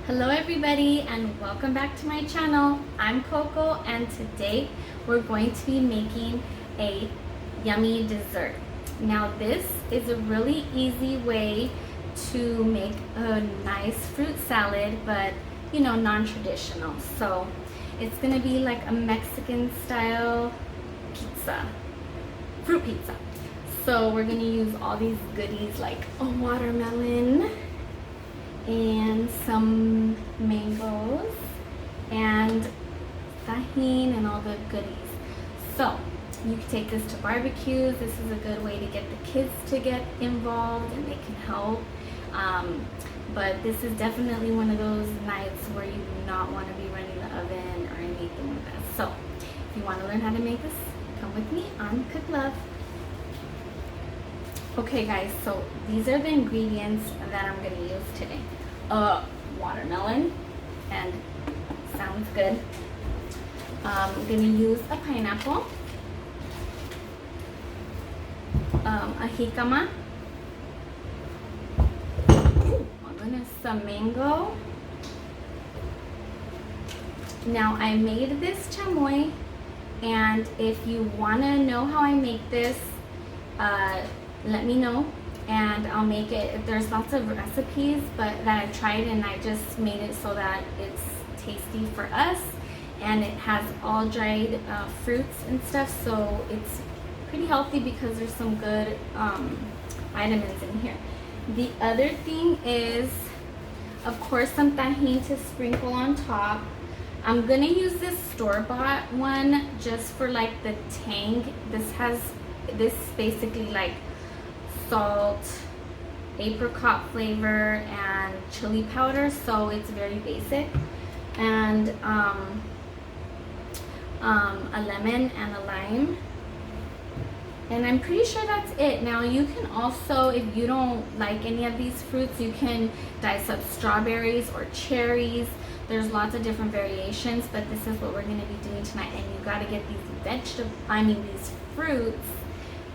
Hello everybody and welcome back to my channel. I'm Coco and today we're going to be making a yummy dessert. Now this is a really easy way to make a nice fruit salad, but you know, non-traditional. So it's gonna be like a Mexican style pizza, fruit pizza. So we're gonna use all these goodies like a watermelon and some mangoes and Tajin and all the goodies. So you can take this to barbecues. This is a good way to get the kids to get involved and they can help. But this is definitely one of those nights where you do not want to be running the oven or anything like that. So if you want to learn how to make this, come with me on CookLove. Okay guys, so these are the ingredients that I'm going to use today. Watermelon, and sounds good. I'm going to use a pineapple, a jicama, some mango. Now I made this chamoy, and if you want to know how I make this, let me know and I'll make it. There's lots of recipes but that I tried, and I just made it so that it's tasty for us, and it has all dried fruits and stuff, so it's pretty healthy because there's some good vitamins in here. The other thing is, of course, some Tajin to sprinkle on top. I'm gonna use this store-bought one just for like the tang. This basically like salt, apricot flavor, and chili powder, so it's very basic. And a lemon and a lime, and I'm pretty sure that's it. Now you can also, if you don't like any of these fruits, you can dice up strawberries or cherries. There's lots of different variations, but this is what we're going to be doing tonight. And you got to get these fruits,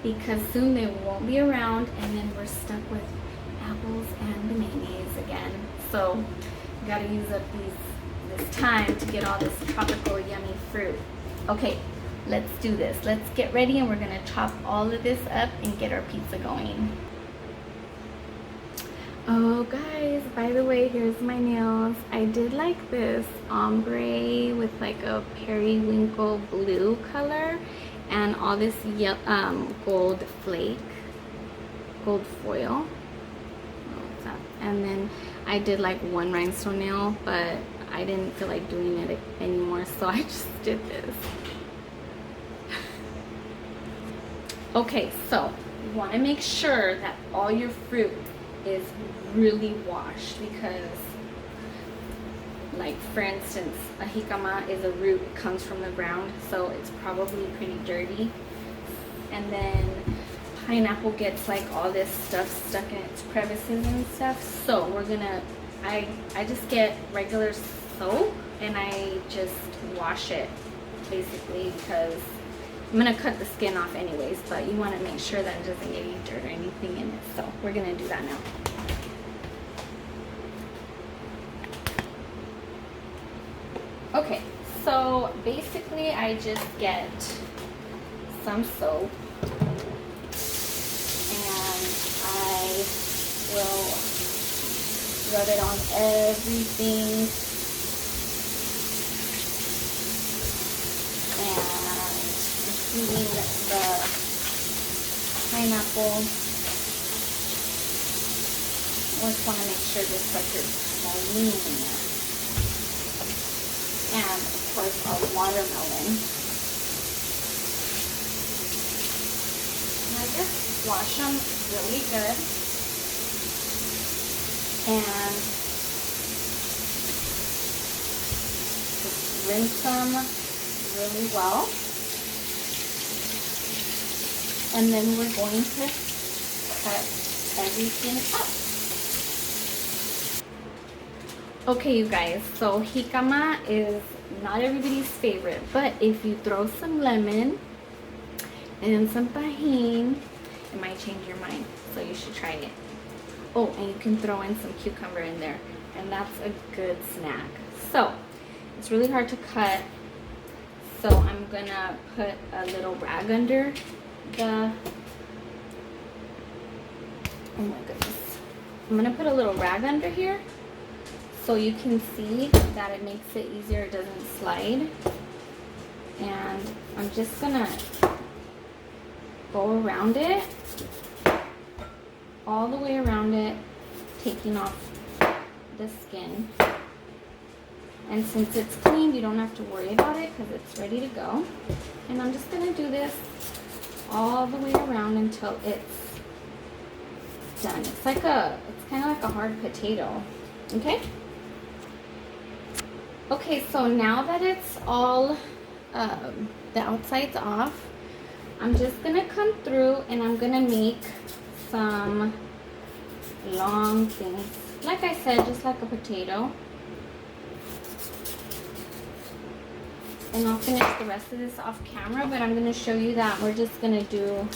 because soon they won't be around, and then we're stuck with apples and bananas again. So you gotta use up this time to get all this tropical yummy fruit. Okay, let's do this. Let's get ready, and we're gonna chop all of this up and get our pizza going. Oh guys, by the way, here's my nails. I did like this ombre with like a periwinkle blue color and all this gold foil, and then I did like one rhinestone nail, but I didn't feel like doing it anymore, so I just did this. Okay, so you want to make sure that all your fruit is really washed, because like for instance, a jicama is a root, it comes from the ground, so it's probably pretty dirty. And then pineapple gets like all this stuff stuck in its crevices and stuff. So we're gonna, I just get regular soap and I just wash it basically, because I'm gonna cut the skin off anyways, but you want to make sure that it doesn't get any dirt or anything in it. So we're gonna do that now. Okay, so basically I just get some soap and I will rub it on everything, and including the pineapple. I just want to make sure this sucker's clean. And of course our watermelon. And I just wash them really good, and just rinse them really well. And then we're going to cut everything up. Okay, you guys, so jicama is not everybody's favorite, but if you throw some lemon and some Tajin, it might change your mind, so you should try it. Oh, and you can throw in some cucumber in there. and that's a good snack. So it's really hard to cut, so I'm gonna put a little rag under the, oh my goodness, I'm gonna put a little rag under here so you can see that it makes it easier, it doesn't slide. And I'm just gonna go around it, all the way around it, taking off the skin. And since it's clean, you don't have to worry about it because it's ready to go. And I'm just gonna do this all the way around until it's done. It's kind of like a hard potato, okay? Okay, so now that it's all, the outside's off, I'm just gonna come through and I'm gonna make some long things. Like I said, just like a potato. And I'll finish the rest of this off camera, but I'm gonna show you that we're just gonna do,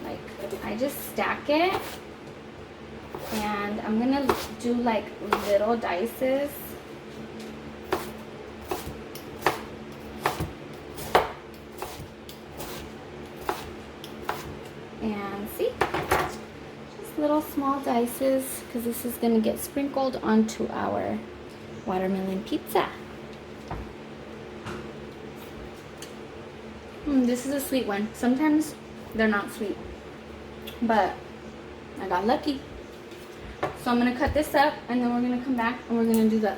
like, I just stack it. And I'm gonna do like little dices. And see, just little small dices, because this is going to get sprinkled onto our watermelon pizza. This is a sweet one. Sometimes they're not sweet, but I got lucky. So I'm going to cut this up, and then we're going to come back and we're going to do the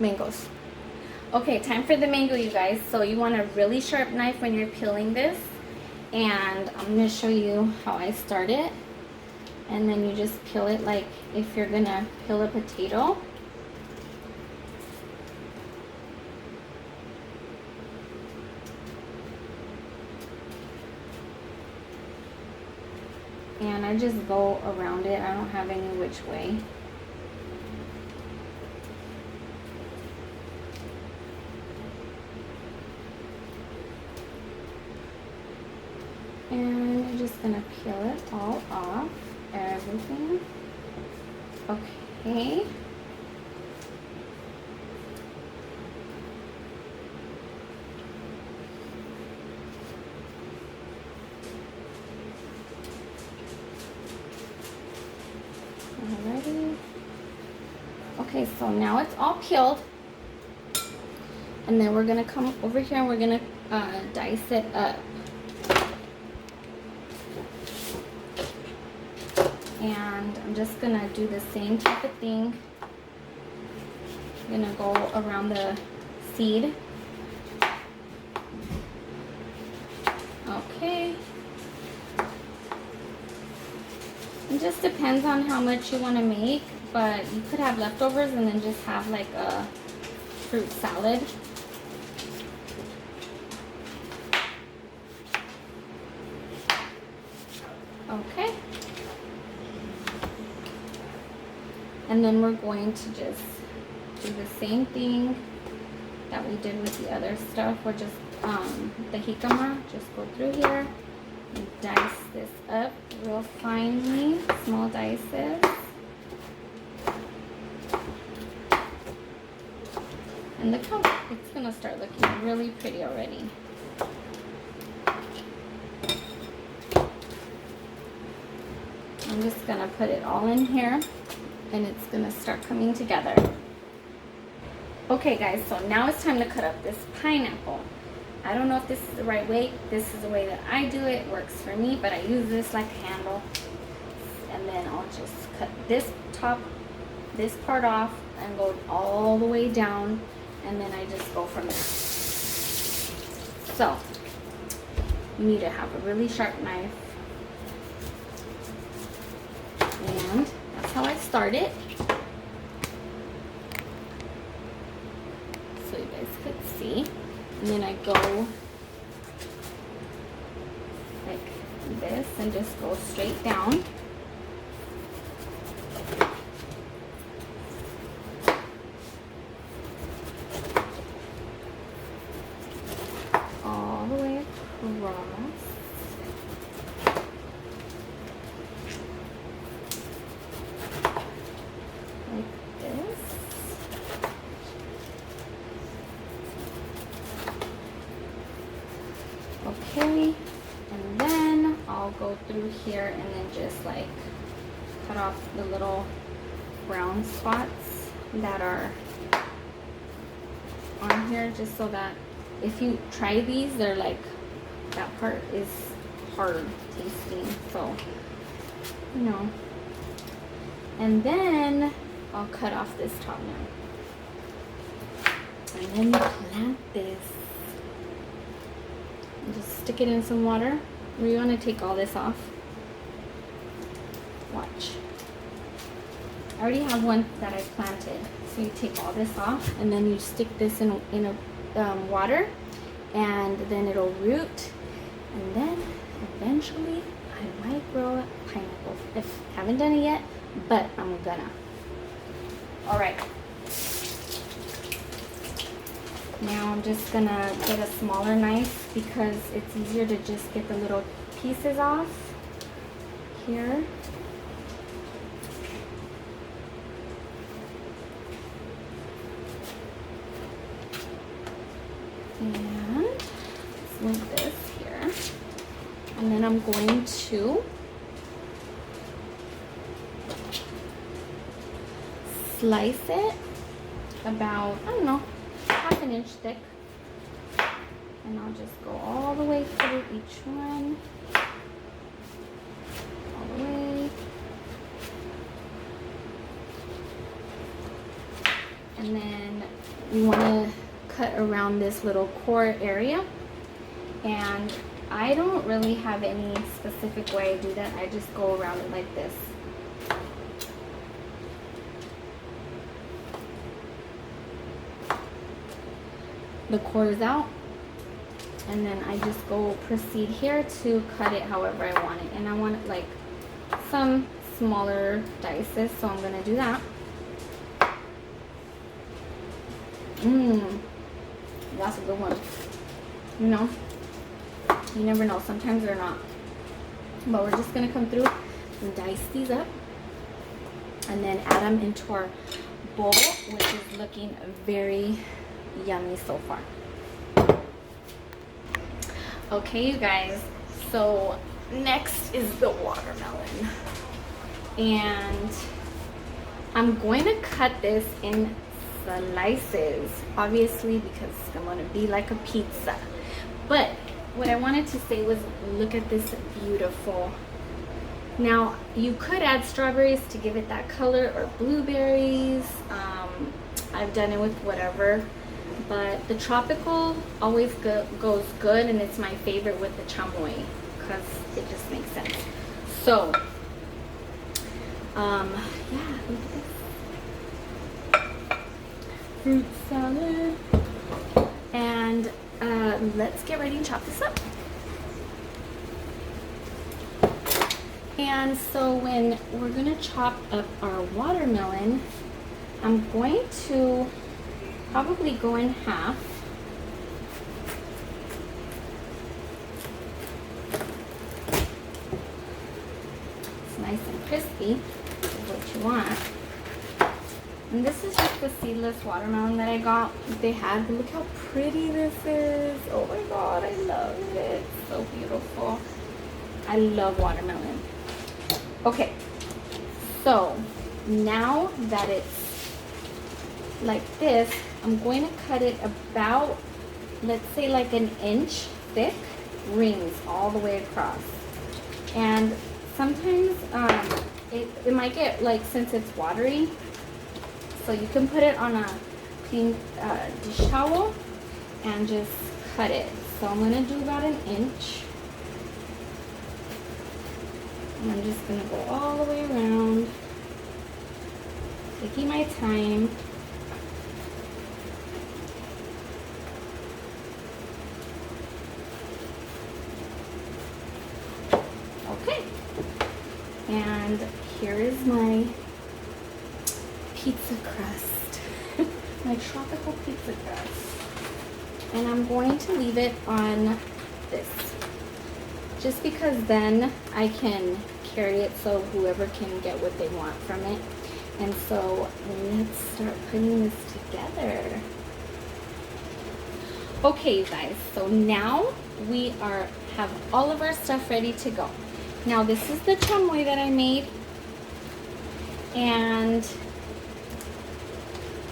mangoes. Okay, time for the mango, you guys. So you want a really sharp knife when you're peeling this. And I'm going to show you how I start it. And then you just peel it like if you're going to peel a potato. And I just go around it. I don't have any which way. And I'm just gonna peel it all off, everything. Okay. Alrighty. Okay, so now it's all peeled. And then we're gonna come over here and we're gonna dice it up. And I'm just gonna do the same type of thing. I'm gonna go around the seed. Okay. It just depends on how much you want to make, but you could have leftovers and then just have like a fruit salad. Okay. And then we're going to just do the same thing that we did with the other stuff. We're just, the jicama, just go through here and dice this up real finely, small dices. And look how it's gonna start looking really pretty already. I'm just gonna put it all in here and it's gonna start coming together. Okay guys, so now it's time to cut up this pineapple. I don't know if this is the right way. This is the way that I do it. It works for me, but I use this like a handle. And then I'll just cut this part off and go all the way down. And then I just go from there. So, you need to have a really sharp knife. And that's how I start it. So you guys could see. And then I go like this and just go straight down. All the way across. Like Okay, and then I'll go through here and then just like cut off the little brown spots that are on here, just so that if you try these, they're like, that part is hard tasting, so you know. And then I'll cut off this top now, and then you plant this. Just stick it in some water. We want to take all this off. Watch. I already have one that I planted. So you take all this off, and then you stick this in water, and then it'll root, and then eventually I might grow a pineapple. I haven't done it yet, but I'm gonna. All right. Now I'm just gonna get a smaller knife because it's easier to just get the little pieces off here. And let's move this here. And then I'm going to slice it about, I don't know, half an inch thick, and I'll just go all the way through each one, all the way, and then you want to cut around this little core area. And I don't really have any specific way I do that. I just go around it like this. The core is out, and then I just proceed here to cut it however I want it. And I want it like some smaller dices, so I'm gonna do that. That's a good one. You know, you never know, sometimes they're not. But we're just gonna come through and dice these up and then add them into our bowl, which is looking very yummy so far. Okay, you guys, so next is the watermelon, and I'm going to cut this in slices, obviously, because I'm going to be like a pizza. But what I wanted to say was, look at this beautiful. Now you could add strawberries to give it that color, or blueberries. I've done it with whatever, but the tropical always goes good, and it's my favorite with the chamoy because it just makes sense. So yeah, look at this fruit salad, and let's get ready and chop this up. And so when we're gonna chop up our watermelon, I'm going to probably go in half. It's nice and crispy, is what you want. And this is just the seedless watermelon that I got. They have, look how pretty this is. Oh my god, I love it. It's so beautiful. I love watermelon. Okay, so now that it's like this, I'm going to cut it about, let's say like an inch thick rings all the way across. And sometimes it might get, like, since it's watery, so you can put it on a clean dish towel and just cut it. So I'm going to do about an inch. And I'm just going to go all the way around, taking my time. Okay. And here is my pizza crust, my tropical pizza crust. And I'm going to leave it on this, just because then I can carry it so whoever can get what they want from it. And so let's start putting this together. Okay, you guys, so now we are have all of our stuff ready to go. Now this is the chamoy that I made, and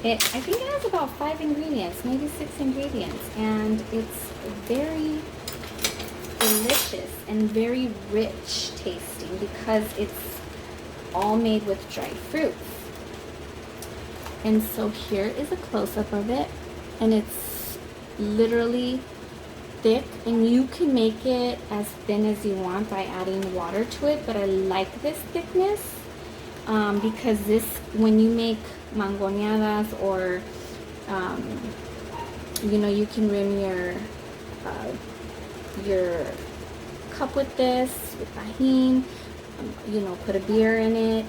I think it has about 5 ingredients, maybe 6 ingredients, and it's very delicious and very rich tasting because it's all made with dried fruits. And so here is a close-up of it, and it's literally thick, and you can make it as thin as you want by adding water to it, but I like this thickness because this, when you make mangoneadas or you know, you can rim your cup with this, with Tajin, you know, put a beer in it.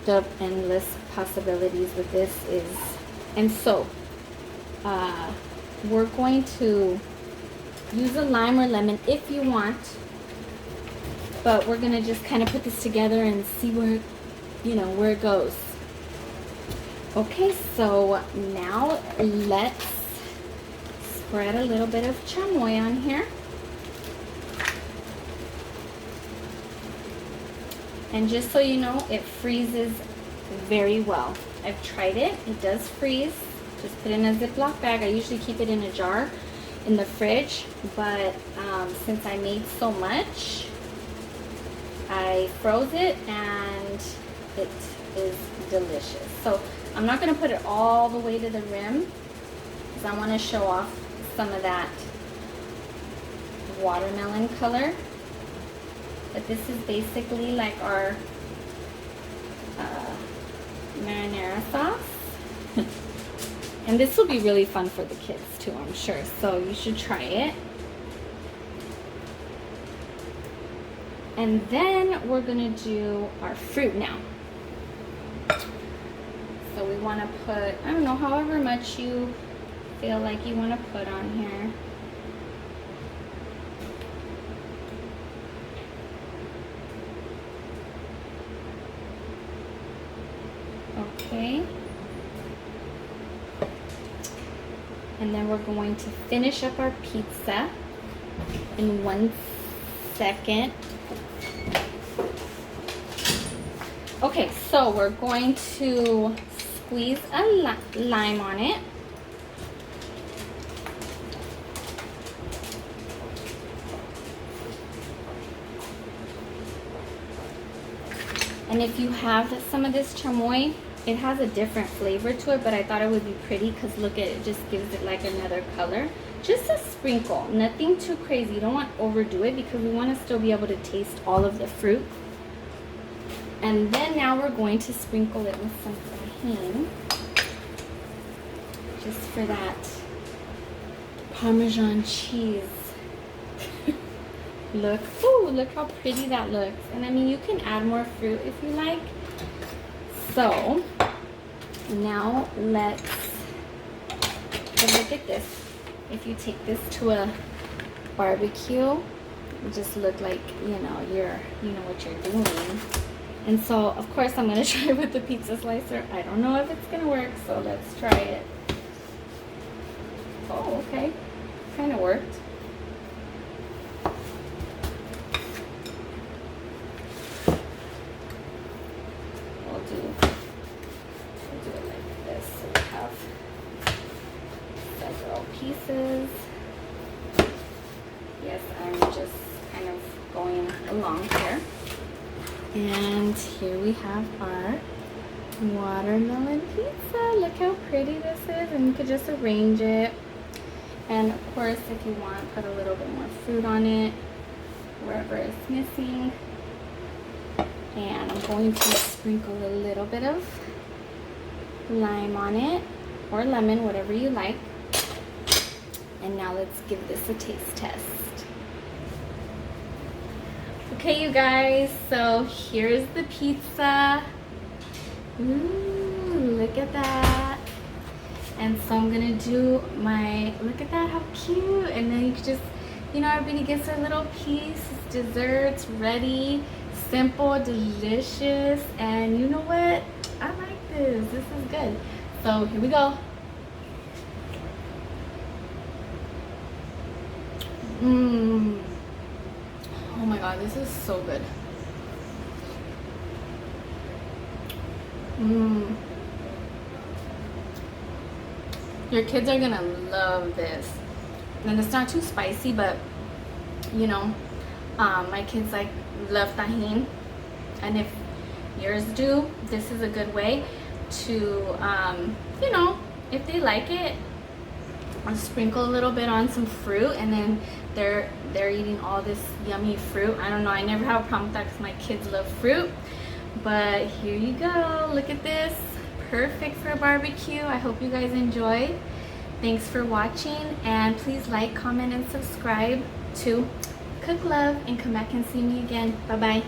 The endless possibilities with this is, and so we're going to use a lime or lemon if you want, but we're gonna just kind of put this together and see where, you know, where it goes. Okay, so now let's spread a little bit of chamoy on here. And just so you know, it freezes very well. I've tried it, it does freeze. Just put it in a Ziploc bag. I usually keep it in a jar in the fridge, but since I made so much, I froze it and it is delicious. So I'm not gonna put it all the way to the rim because I wanna show off some of that watermelon color. But this is basically like our marinara sauce. And this will be really fun for the kids too, I'm sure. So you should try it. And then we're gonna do our fruit now. So we wanna put, I don't know, however much you feel like you wanna put on here. Okay. And then we're going to finish up our pizza in 1 second. Okay, so we're going to squeeze a lime on it. And if you have some of this chamoy, it has a different flavor to it, but I thought it would be pretty because look at it, it just gives it like another color. Just a sprinkle, nothing too crazy. You don't want to overdo it because we want to still be able to taste all of the fruit. And then now we're going to sprinkle it with some Tajin, just for that Parmesan cheese. Look, ooh, look how pretty that looks. And I mean, you can add more fruit if you like. So now let's look at this. If you take this to a barbecue, it just look like, you know, you know what you're doing. And so of course I'm gonna try it with the pizza slicer. I don't know if it's gonna work, so let's try it. Oh, okay, kind of worked. Pieces. Yes, I'm just kind of going along here. And here we have our watermelon pizza. Look how pretty this is, and you could just arrange it. And of course, if you want, put a little bit more fruit on it, wherever it's missing. And I'm going to sprinkle a little bit of lime on it, or lemon, whatever you like. And now let's give this a taste test. Okay, you guys, so here's the pizza. Ooh, look at that. And so I'm gonna do my, look at that, how cute. And then you can just, you know, everybody gets their little piece. It's desserts ready, simple, delicious. And you know what? I like this. This is good. So here we go. god, this is so good. Mmm. Your kids are gonna love this. And it's not too spicy, but you know, my kids like love Tajin, and if yours do, this is a good way to you know, if they like it, I'll sprinkle a little bit on some fruit, and then they're eating all this yummy fruit. I don't know, I never have a problem with that because my kids love fruit. But here you go, look at this, perfect for a barbecue. I hope you guys enjoyed. Thanks for watching, and please like, comment, and subscribe to Cook Love, and come back and see me again. Bye bye.